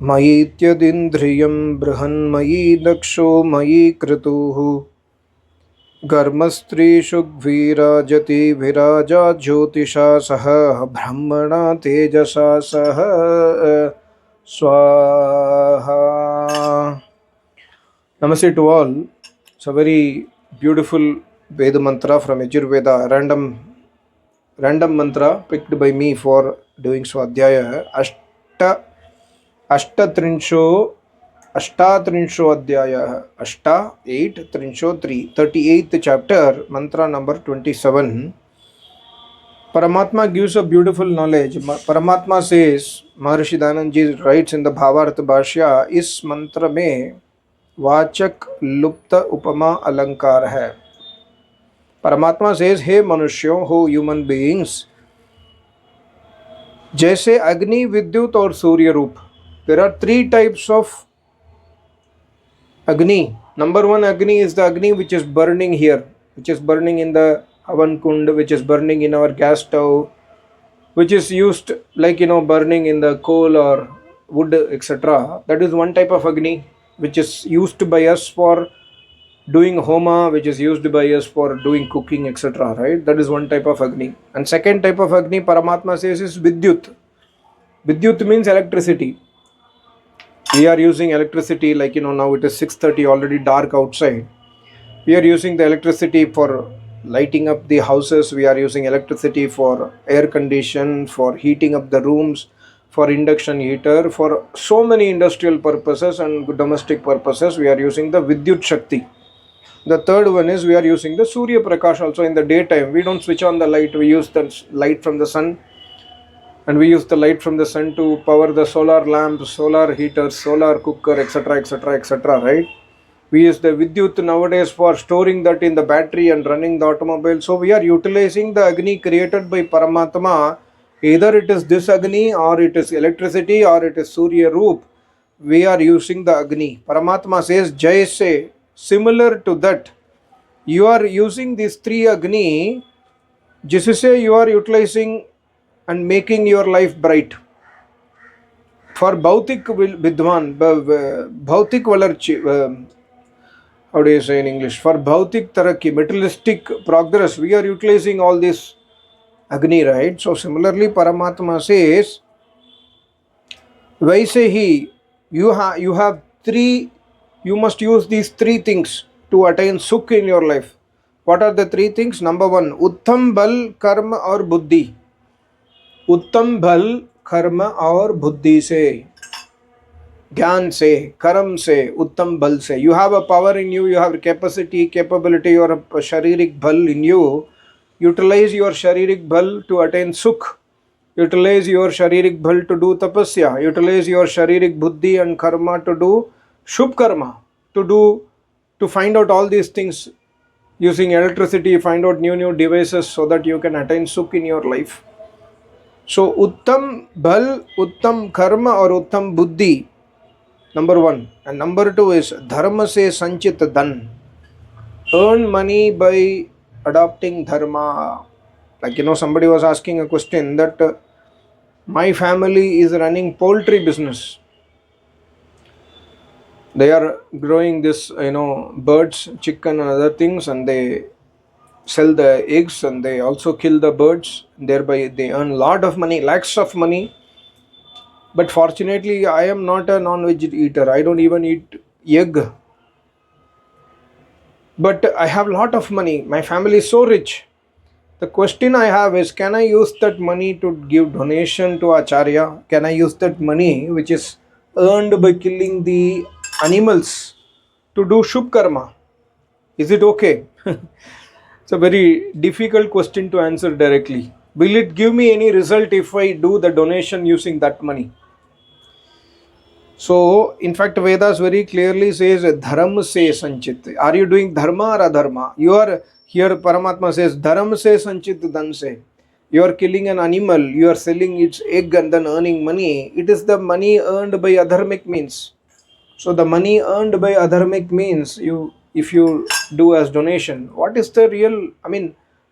मयीत्यदिन्द्रियं बृहन्मयी दक्षो मयि क्रतुः गर्मस्त्रीषु विराजति विराजा ज्योतिषा सह ब्रह्मणा तेजसा सह स्वाहा. Namaste to all. It's a very beautiful Veda mantra from Yajurveda, random mantra picked by me for doing Swadhyaya. Ashtatrinsho Adhyaya. Ashta 8 Trinsho 3 38th chapter, mantra number 27. Paramatma gives a beautiful knowledge. Paramatma says, Maharishi Dayanand Ji writes in the Bhavartha Bhashya, इस मंत्र में वाचक लुप्त उपमा अलंकार है. परमात्मा says, हे मनुष्यों, हो ह्यूमन बीइंग्स, जैसे अग्नि, विद्युत और सूर्य रूप. There are three types of Agni. Number one Agni is the Agni which is burning here, which is burning in the Havan Kund, which is burning in our gas stove, which is used like burning in the coal or wood, etc. That is one type of Agni which is used by us for doing homa, which is used by us for doing cooking, etc. Right? That is one type of Agni. And second type of Agni, Paramatma says, is Vidyut. Vidyut means electricity. We are using electricity like now it is 6:30, already dark outside. We are using the electricity for lighting up the houses. We are using electricity for air condition, for heating up the rooms, for induction heater, for so many industrial purposes and domestic purposes. We are using the Vidyut Shakti. The third one is we are using the Surya Prakash also in the daytime. We don't switch on the light. We use the light from the sun, and we use the light from the sun to power the solar lamps, solar heaters, solar cooker, etc., etc., etc., right? We use the Vidyut nowadays for storing that in the battery and running the automobile. So we are utilizing the Agni created by Paramatma. Either it is this Agni, or it is electricity, or it is Surya Roop. We are using the Agni. Paramatma says, Jai se, similar to that, you are using these three Agni, jisse you are utilizing and making your life bright. For Bhautik Vidwan, Bhautik Valarchi, how do you say in English? For Bhautik Tarakki, materialistic progress, we are utilizing all this Agni, right? So similarly, Paramatma says, Vaisehi, you have three, you must use these three things to attain Sukh in your life. What are the three things? Number one, Uttam Bal, Karma or Buddhi. Uttam Bal, Karma और बुद्धि से, ज्ञान से, कर्म से, उत्तम बल से. You have a power in you, you have capacity, capability or a sharirik bal in you. Utilize your sharirik bal to attain sukh. Utilize your sharirik bal to do tapasya. Utilize your sharirik buddhi and karma to do shubh karma. To find out all these things using electricity, find out new devices so that you can attain sukh in your life. So Uttam Bal, Uttam Karma or Uttam Buddhi, number one. And number two is Dharma se Sanchit Dhan. Earn money by adopting Dharma. Like somebody was asking a question that my family is running poultry business. They are growing this, birds, chicken and other things, and they sell the eggs and they also kill the birds. Thereby they earn lot of money, lakhs of money. But fortunately I am not a non-veg eater. I don't even eat egg. But I have lot of money. My family is so rich. The question I have is, can I use that money to give donation to Acharya? Can I use that money which is earned by killing the animals to do Shubh Karma? Is it okay? It's a very difficult question to answer directly. Will it give me any result if I do the donation using that money? So, in fact, Vedas very clearly says, Dharam se sanchit. Are you doing dharma or adharma? You are, here Paramatma says, Dharam se sanchit dhan se. You are killing an animal, you are selling its egg and then earning money. It is the money earned by adharmic means. So, the money earned by adharmic means, if you do as donation, what is the real,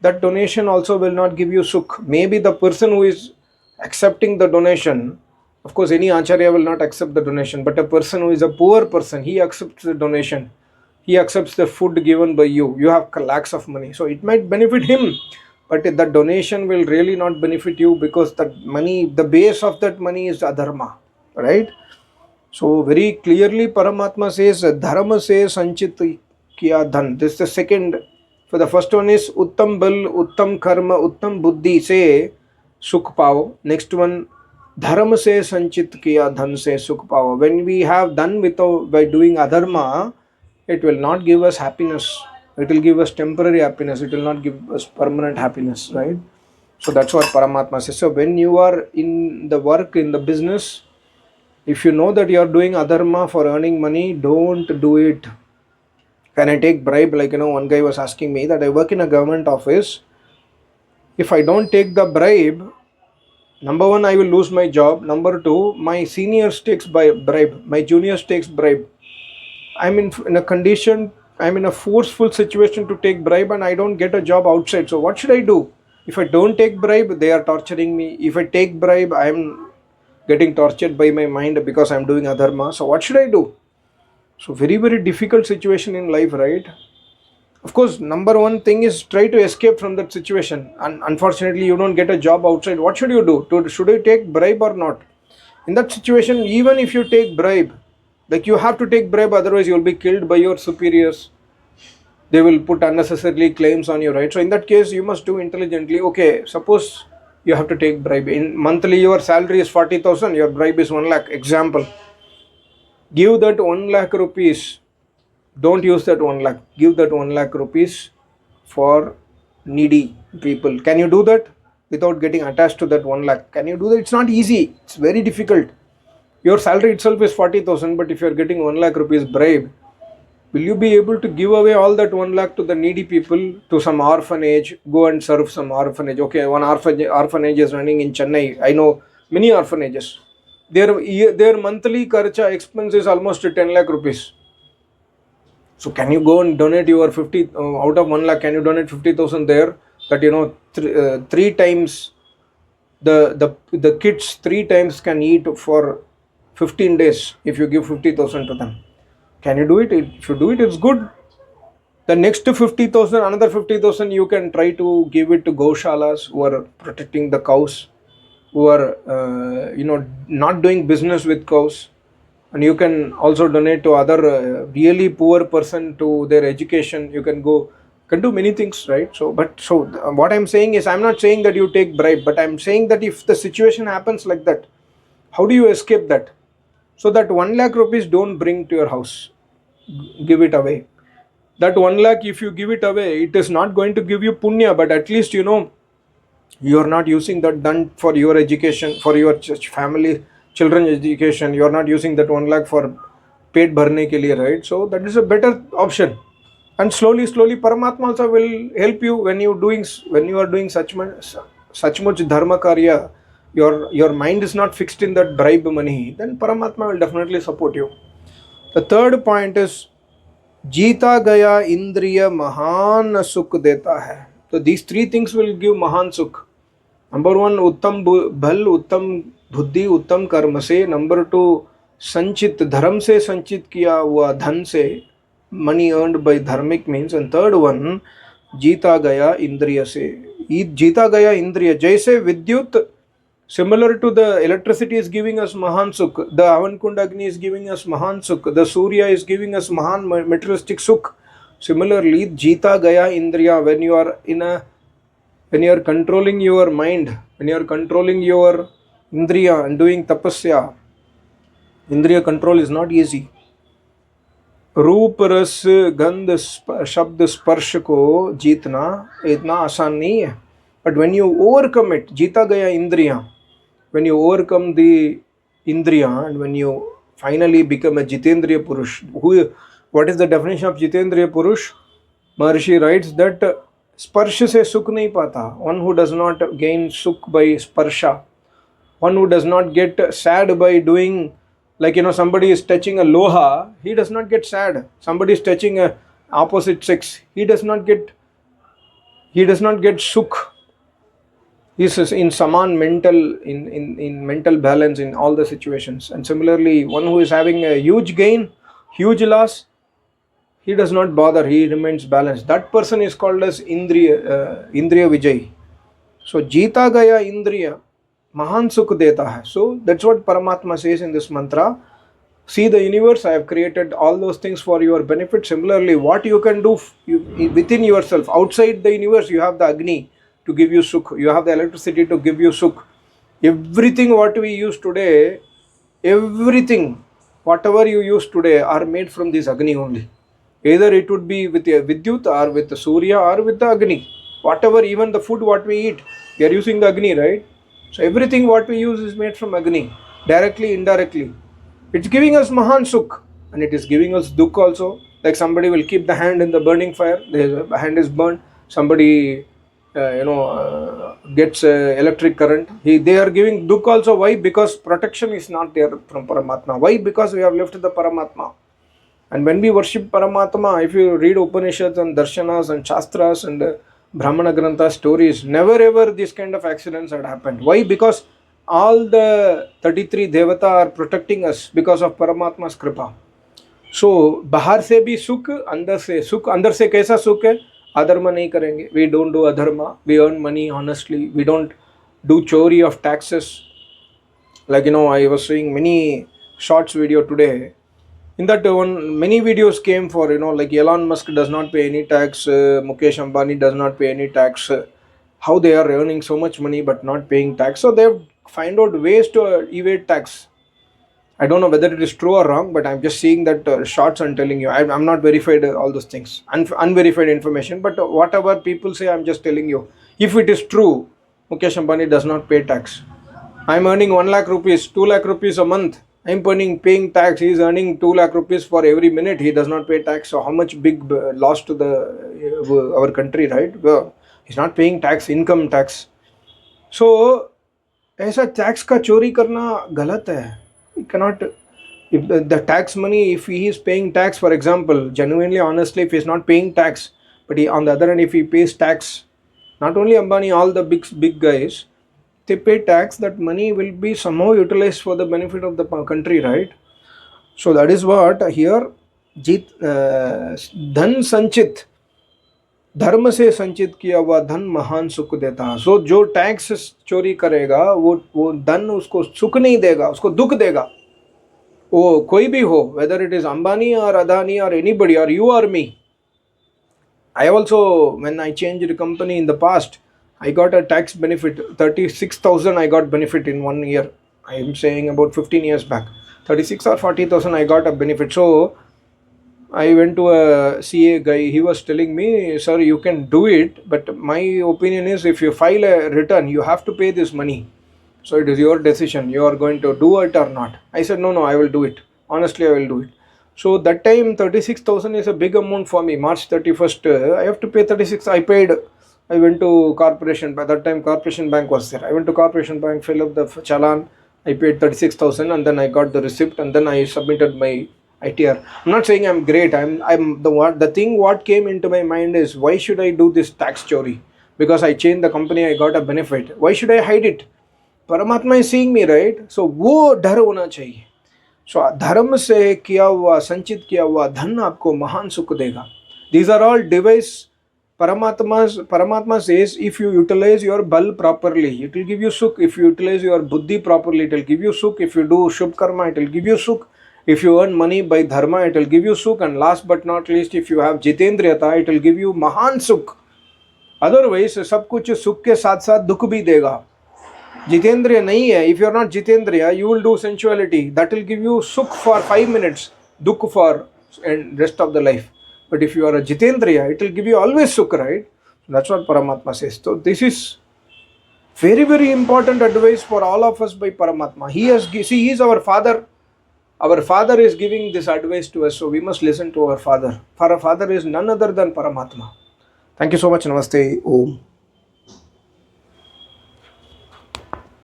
that donation also will not give you sukh. Maybe the person who is accepting the donation Of course, any acharya will not accept the donation, but a person who is a poor person, he accepts the donation. He accepts the food given by you. You have lakhs of money, so it might benefit him, but the donation will really not benefit you, because that money, the base of that money is adharma, right? So very clearly, Paramatma says, Dharma se sanchit kiya dhan. This is the second. For the first one is Uttam bal, Uttam karma, Uttam buddhi se sukh pao. Next one, Dharma se sanchit kiya dhan se sukh pao. When we have done without by doing adharma, it will not give us happiness. It will give us temporary happiness. It will not give us permanent happiness, right? So that's what Paramatma says. So when you are in the work, in the business, if you know that you are doing adharma for earning money, don't do it. Can I take bribe? Like, one guy was asking me that I work in a government office. If I don't take the bribe, number one, I will lose my job. Number two, my seniors takes bribe. My juniors takes bribe. In a condition, I'm in a forceful situation to take bribe, and I don't get a job outside. So what should I do? If I don't take bribe, they are torturing me. If I take bribe, I'm getting tortured by my mind because I'm doing adharma. So what should I do? So very, very difficult situation in life, right? Of course, number one thing is try to escape from that situation. And unfortunately, you don't get a job outside. What should you do? Should you take bribe or not? In that situation, even if you take bribe, like you have to take bribe, otherwise you'll be killed by your superiors. They will put unnecessarily claims on you, right? So in that case, you must do intelligently. Okay, suppose you have to take bribe. In monthly, your salary is 40,000, your bribe is 1 lakh. Example. Give that 1 lakh rupees. Don't use that 1 lakh. Give that 1 lakh rupees for needy people. Can you do that without getting attached to that 1 lakh? Can you do that? It's not easy. It's very difficult. Your salary itself is 40,000, but if you are getting 1 lakh rupees bribe, will you be able to give away all that 1 lakh to the needy people, to some orphanage? Go and serve some orphanage. Okay, one orphanage is running in Chennai. I know many orphanages. Their monthly karcha expense is almost 10 lakh rupees. So can you go and donate your 50 out of 1 lakh? Can you donate 50,000 there? That three times the kids 3 times can eat for 15 days if you give 50,000 to them. Can you do it? If you do it, it's good. The next 50,000, another 50,000, you can try to give it to Gaushalas who are protecting the cows, who are not doing business with cows. And you can also donate to other really poor person to their education. You can do many things, right? So what I'm saying is, I'm not saying that you take bribe, but I'm saying that if the situation happens like that, how do you escape that? So that 1 lakh rupees don't bring to your house. Give it away. That 1 lakh, if you give it away, it is not going to give you punya, but at least you are not using that done for your education, for your family, children education. You are not using that 1 lakh for paid bharne ke liye, right? So that is a better option. And slowly, Paramatma also will help you when you are doing such much dharma karya. Your mind is not fixed in that bribe money, then Paramatma will definitely support you. The third point is Jita Gaya Indriya Mahan Sukh Deta Hai. So these three things will give Mahan Sukh. Number one, Uttam Bhal, Uttam Buddhi, Uttam Karma se. Number two, Sanchit, Dharam se Sanchit kiya hua dhan se, money earned by dharmic means. And third one, Jita Gaya Indriya se. Jita Gaya Indriya, Jaise Vidyut, similar to the electricity is giving us Mahan Sukh, the Avankund Agni is giving us Mahan Sukh, the Surya is giving us Mahan materialistic Sukh. Similarly, Jita Gaya Indriya, when you are controlling your mind, when you are controlling your Indriya and doing tapasya, Indriya control is not easy. रूप रस गंध शब्द स्पर्श को जीतना इतना आसान नहीं है. But when you overcome it, जीता गया इंद्रिया, when you overcome the indriya and when you finally become a Jitendriya Purush. What is the definition of Jitendriya Purush? Maharishi writes that sparsha se sukh nahi pata. One who does not gain sukh by sparsha. One who does not get sad by doing, like somebody is touching a loha, he does not get sad. Somebody is touching a opposite sex, he does not get sukh. is in saman mental, in mental balance in all the situations. And similarly, one who is having a huge gain, huge loss, he does not bother, he remains balanced. That person is called as indriya vijay. So जीता गया इंद्रिय महान सुख देता है. So that's what Paramatma says in this mantra. See the universe, I have created all those things for your benefit. Similarly, what you can do within yourself, outside the universe, you have the Agni to give you sukh, you have the electricity to give you sukh. Everything what we use today, everything, whatever you use today are made from this Agni only. Either it would be with a Vidyut or with the Surya or with the Agni. Whatever, even the food what we eat, we are using the Agni, right? So everything what we use is made from Agni, directly, indirectly. It's giving us Mahan Sukh, and it is giving us Dukh also. Like somebody will keep the hand in the burning fire, the hand is burned, somebody gets electric current. They are giving Dukh also. Why? Because protection is not there from Paramatma. Why? Because we have left the Paramatma. And when we worship Paramatma, if you read Upanishads and Darshanas and Shastras and Brahmana Grantha stories, never ever this kind of accidents had happened. Why? Because all the 33 Devata are protecting us because of Paramatma's Kripa. So, bahar se bhi sukh, andar se kaisa sukh hai? Adharma nahi karenge. We don't do adharma. We earn money honestly. We don't do chori of taxes. Like, I was seeing many shorts video today. In that one, many videos came for, like Elon Musk does not pay any tax, Mukesh Ambani does not pay any tax, how they are earning so much money but not paying tax. So they have find out ways to evade tax. I don't know whether it is true or wrong, but I'm just seeing that shorts and telling you. I'm not verified all those things, unverified information, but whatever people say, I'm just telling you. If it is true, Mukesh Ambani does not pay tax. I'm earning 1 lakh rupees, 2 lakh rupees a month. I'm paying tax. He is earning 2 lakh rupees for every minute. He does not pay tax. So how much big loss to the our country, right? Well, he's not paying tax, income tax. So ऐसा tax का चोरी करना गलत है. You cannot. If the tax money, if he is paying tax, for example, genuinely, honestly, if he is not paying tax, but on the other hand, if he pays tax, not only Ambani, all the big guys, they pay tax, that money will be somehow utilized for the benefit of the country, right? So that is what here धन संचित, धर्म से संचित किया हुआ धन महान सुख देता है. सो जो टैक्स चोरी करेगा वो धन उसको सुख नहीं देगा, उसको दुख देगा. वो कोई भी हो, whether it is Ambani or Adani or anybody or you or me. I also, when I changed company in the past, I got a tax benefit, 36,000 I got benefit in 1 year. I am saying about 15 years back. 36 or 40,000 I got a benefit. So I went to a CA guy. He was telling me, sir, you can do it, but my opinion is if you file a return, you have to pay this money. So it is your decision. You are going to do it or not. I said, no, I will do it. Honestly, I will do it. So that time 36,000 is a big amount for me. March 31st, I have to pay 36. I paid. I went to corporation. By that time, corporation bank was there. I went to corporation bank, fill up the challan. I paid 36,000 and then I got the receipt and then I submitted my ITR. I'm not saying I'm great. The thing what came into my mind is, why should I do this tax chori? Because I changed the company, I got a benefit. Why should I hide it? Paramatma is seeing me, right? So वो डर होना चाहिए. So धर्म से किया हुआ, संचित किया हुआ धन आपको महान सुख देगा. These are all device. Paramatma says, if you utilize your bal properly, it will give you sukh. If you utilize your buddhi properly, it will give you sukh. If you do shubh karma, it will give you sukh. If you earn money by dharma, it will give you sukh. And last but not least, if you have jitendriyata, it will give you mahan sukh. Otherwise, सब कुछ सुख के साथ साथ दुख भी देगा. जितेंद्रिय नहीं है. If you are not jitendriya, you will do sensuality. That will give you sukh for 5 minutes, dukh for and rest of the life. But if you are a jitendriya, it will give you always sukh, right? That's what Paramatma says. So this is very, very important advice for all of us by Paramatma. He is our father. Our father is giving this advice to us, so we must listen to our father. For our father is none other than Paramatma. Thank you so much. Namaste. Om.